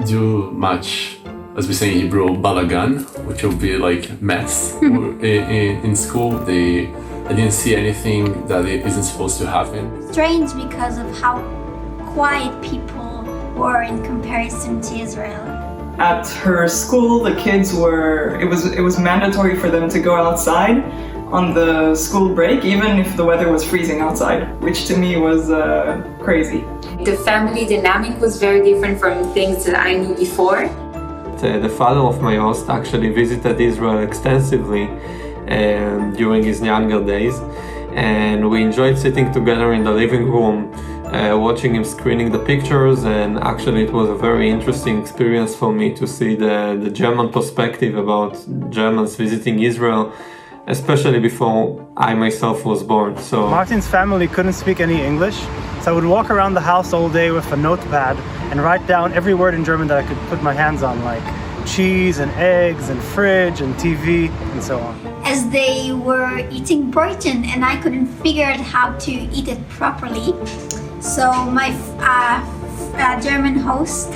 do much, as we say in Hebrew, balagan, which will be like mess. In school, I didn't see anything that it isn't supposed to happen. Strange because of how quiet people were in comparison to Israel. At her school, the kids it was mandatory for them to go outside on the school break, even if the weather was freezing outside, which to me was crazy. The family dynamic was very different from things that I knew before. The father of my host actually visited Israel extensively during his younger days, and we enjoyed sitting together in the living room, watching him screening the pictures, and actually it was a very interesting experience for me to see the German perspective about Germans visiting Israel, especially before I myself was born. So Martin's family couldn't speak any English, so I would walk around the house all day with a notepad and write down every word in German that I could put my hands on, like cheese and eggs and fridge and TV and so on. As they were eating Brighton and I couldn't figure out how to eat it properly. So my German host,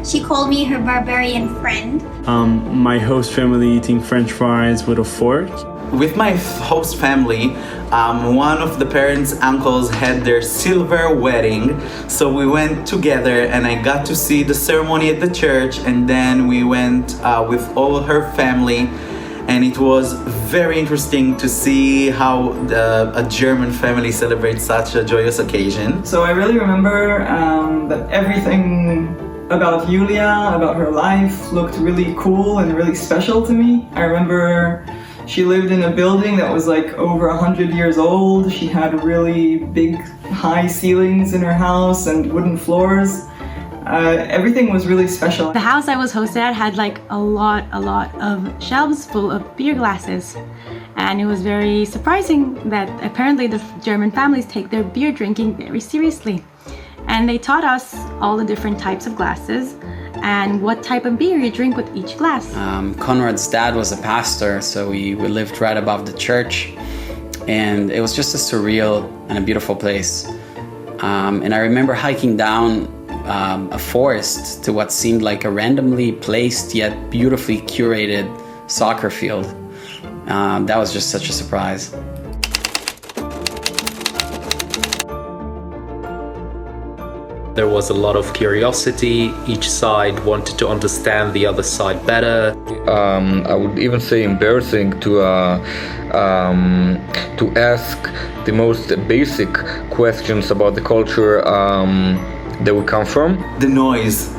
she called me her barbarian friend. My host family eating French fries with a fork. With my host family, one of the parents' uncles had their silver wedding, so we went together and I got to see the ceremony at the church, and then we went with all her family, and it was very interesting to see how a German family celebrates such a joyous occasion. So I really remember that everything about Yulia, about her life, looked really cool and really special to me. I remember she lived in a building that was like over 100 years old. She had really big, high ceilings in her house and wooden floors. Everything was really special. The house I was hosted at had like a lot of shelves full of beer glasses. And it was very surprising that apparently the German families take their beer drinking very seriously. And they taught us all the different types of glasses and what type of beer you drink with each glass. Conrad's dad was a pastor, so we lived right above the church, and it was just a surreal and a beautiful place. And I remember hiking down a forest to what seemed like a randomly placed yet beautifully curated soccer field. That was just such a surprise. There was a lot of curiosity. Each side wanted to understand the other side better. I would even say embarrassing to ask the most basic questions about the culture that we come from. The noise.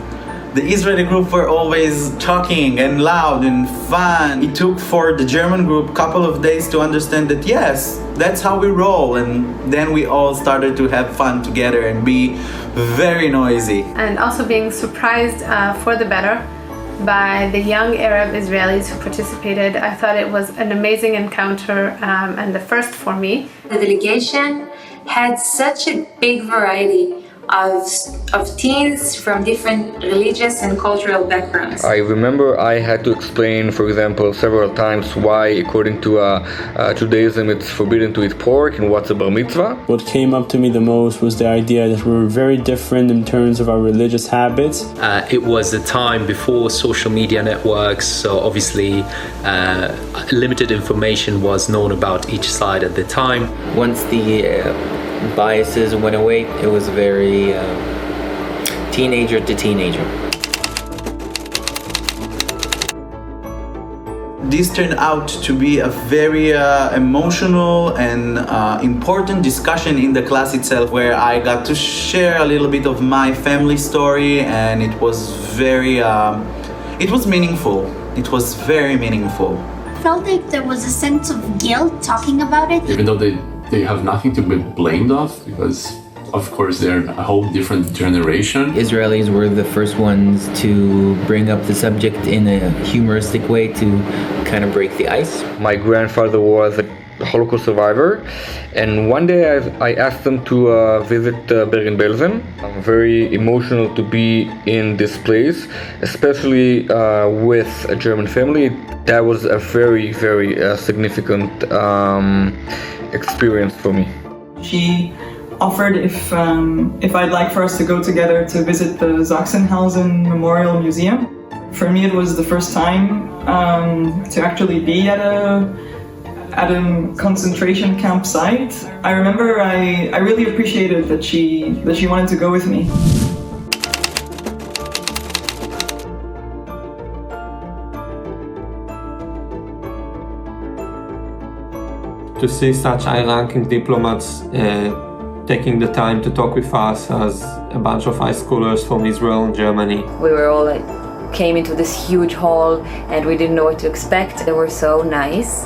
The Israeli group were always talking and loud and fun. It took for the German group a couple of days to understand that yes, that's how we roll, and then we all started to have fun together and be very noisy. And also being surprised for the better by the young Arab Israelis who participated. I thought it was an amazing encounter and the first for me. The delegation had such a big variety of teens from different religious and cultural backgrounds. I remember I had to explain, for example, several times why, according to Judaism, it's forbidden to eat pork and what's a bar mitzvah. What came up to me the most was the idea that we were very different in terms of our religious habits. It was a time before social media networks, so obviously limited information was known about each side at the time. Once the biases went away, it was very teenager to teenager. This turned out to be a very emotional and important discussion in the class itself, where I got to share a little bit of my family story, and it was very, it was meaningful. It was very meaningful. I felt like there was a sense of guilt talking about it. Even though they have nothing to be blamed of, because of course they're a whole different generation. Israelis were the first ones to bring up the subject in a humoristic way to kind of break the ice. My grandfather was a Holocaust survivor, and one day I asked them to visit Bergen-Belsen. I'm very emotional to be in this place, especially with a German family. That was a very, very significant experience for me. She offered if I'd like for us to go together to visit the Sachsenhausen Memorial Museum. For me, it was the first time to actually be at a concentration camp site. I remember I really appreciated that she wanted to go with me. To see such high-ranking diplomats taking the time to talk with us as a bunch of high schoolers from Israel and Germany. We were all came into this huge hall and we didn't know what to expect. They were so nice.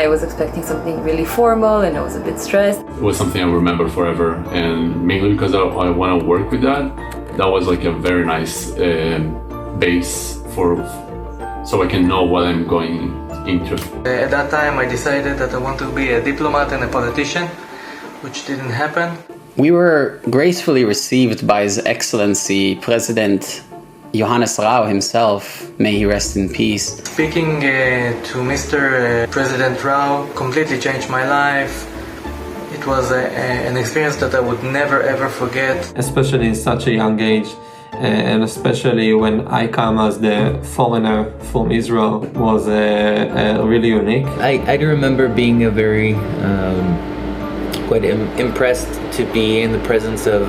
I was expecting something really formal and I was a bit stressed. It was something I remember forever, and mainly because I want to work with that. That was like a very nice base so I can know what I'm going into. At that time I decided that I want to be a diplomat and a politician, which didn't happen. We were gracefully received by His Excellency President Johannes Rau himself, may he rest in peace. Speaking to Mr. President Rau completely changed my life. It was an experience that I would never ever forget. Especially in such a young age, and especially when I come as the foreigner from Israel, was really unique. I do remember being a very quite impressed to be in the presence of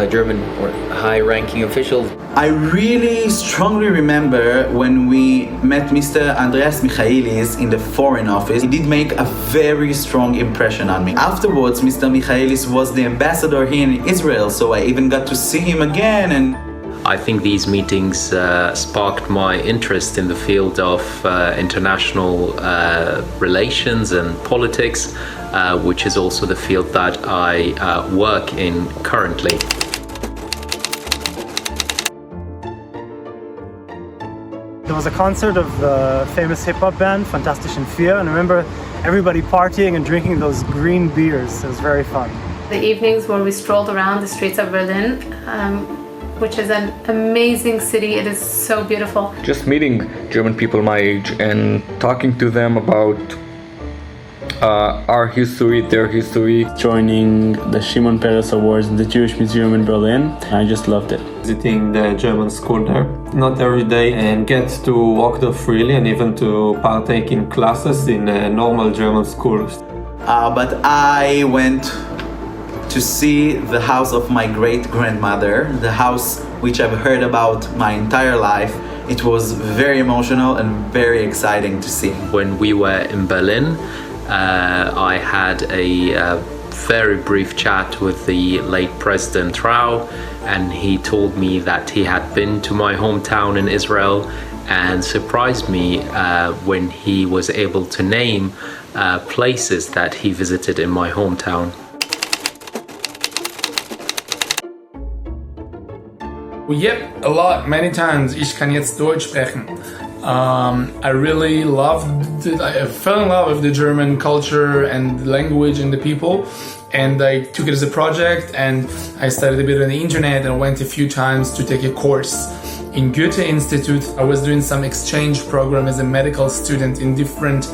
German or high-ranking officials. I really strongly remember when we met Mr. Andreas Michaelis in the Foreign Office. He did make a very strong impression on me. Afterwards, Mr. Michaelis was the ambassador here in Israel, so I even got to see him again. And I think these meetings sparked my interest in the field of international relations and politics, which is also the field that I work in currently. There was a concert of the famous hip-hop band, Fantastischen Vier, and I remember everybody partying and drinking those green beers. It was very fun. The evenings where we strolled around the streets of Berlin, which is an amazing city. It is so beautiful. Just meeting German people my age and talking to them about our history, their history. Joining the Shimon Peres Awards in the Jewish Museum in Berlin, I just loved it. Visiting the German school there, not every day, and get to walk there freely and even to partake in classes in normal German schools. But I went to see the house of my great-grandmother, the house which I've heard about my entire life. It was very emotional and very exciting to see. When we were in Berlin, I had a very brief chat with the late President Rau, and he told me that he had been to my hometown in Israel and surprised me when he was able to name places that he visited in my hometown. Yep, a lot, many times. Ich kann jetzt Deutsch sprechen. I really loved it. I fell in love with the German culture and the language and the people, and I took it as a project, and I studied a bit on the internet and went a few times to take a course in Goethe Institute. I was doing some exchange program as a medical student in different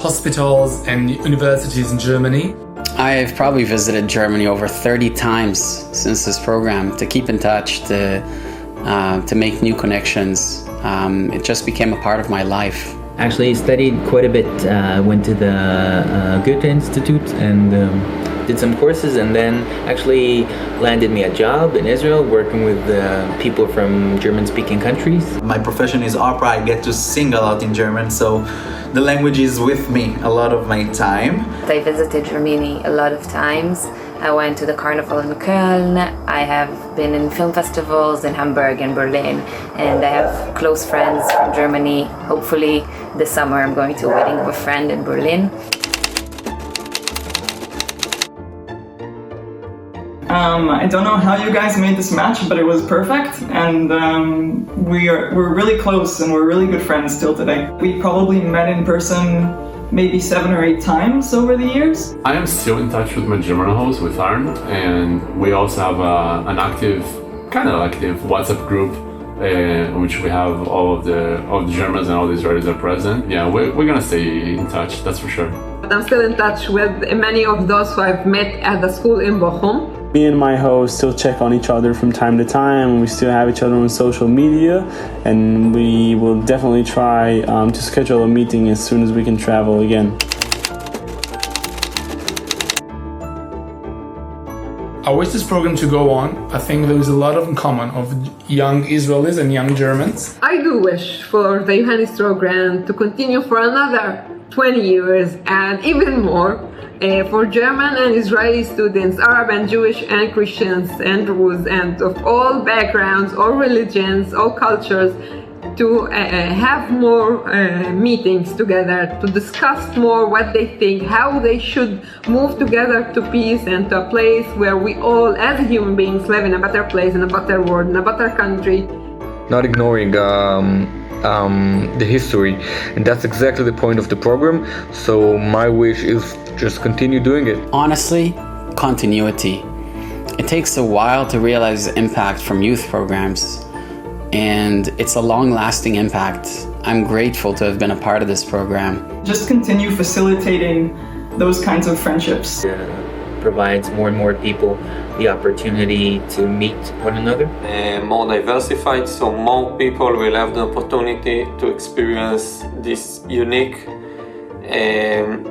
hospitals and universities in Germany. I've probably visited Germany over 30 times since this program to keep in touch, to make new connections. It just became a part of my life. Actually, I studied quite a bit. Went to the Goethe Institute and did some courses, and then actually landed me a job in Israel working with people from German-speaking countries. My profession is opera. I get to sing a lot in German, so the language is with me a lot of my time. I visited Germany a lot of times. I went to the Carnival in Köln. I have been in film festivals in Hamburg and Berlin, and I have close friends from Germany. Hopefully this summer I'm going to a wedding of a friend in Berlin. I don't know how you guys made this match, but it was perfect, and we're really close and we're really good friends still today. We probably met in person maybe 7 or 8 times over the years. I am still in touch with my German host, with Arn, and we also have an active WhatsApp group in which we have all of the Germans and all the Israelis are present. Yeah, we're gonna stay in touch, that's for sure. I'm still in touch with many of those who I've met at the school in Bochum. Me and my host still check on each other from time to time. We still have each other on social media, and we will definitely try to schedule a meeting as soon as we can travel again. I wish this program to go on. I think there is a lot in common of young Israelis and young Germans. I do wish for the Johannes Rau Grant to continue for another 20 years and even more for German and Israeli students, Arab and Jewish and Christians and Druze and of all backgrounds, all religions, all cultures, to have more meetings together, to discuss more what they think, how they should move together to peace and to a place where we all, as human beings, live in a better place, in a better world, in a better country. Not ignoring the history, and that's exactly the point of the program. So my wish is just continue doing it. Honestly, continuity. It takes a while to realize the impact from youth programs, and it's a long-lasting impact. I'm grateful to have been a part of this program. Just continue facilitating those kinds of friendships. Provides more and more people the opportunity to meet one another. More diversified, so more people will have the opportunity to experience this unique,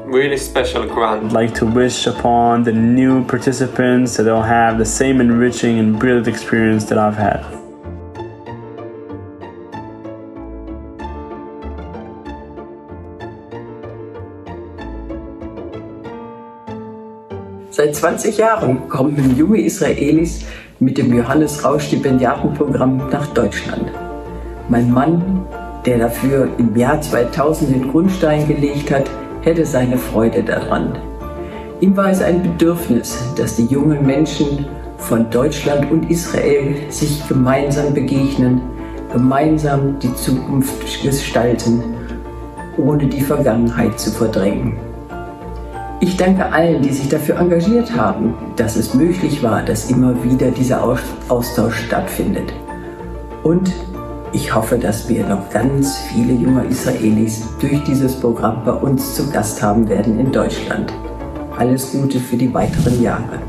really special grant. I'd like to wish upon the new participants that they'll have the same enriching and brilliant experience that I've had. Seit 20 Jahren kommen junge Israelis mit dem Johannes Rau Stipendiatenprogramm nach Deutschland. Mein Mann, der dafür im Jahr 2000 den Grundstein gelegt hat, hätte seine Freude daran. Ihm war es ein Bedürfnis, dass die jungen Menschen von Deutschland und Israel sich gemeinsam begegnen, gemeinsam die Zukunft gestalten, ohne die Vergangenheit zu verdrängen. Ich danke allen, die sich dafür engagiert haben, dass es möglich war, dass immer wieder dieser Austausch stattfindet. Und ich hoffe, dass wir noch ganz viele junge Israelis durch dieses Programm bei uns zu Gast haben werden in Deutschland. Alles Gute für die weiteren Jahre.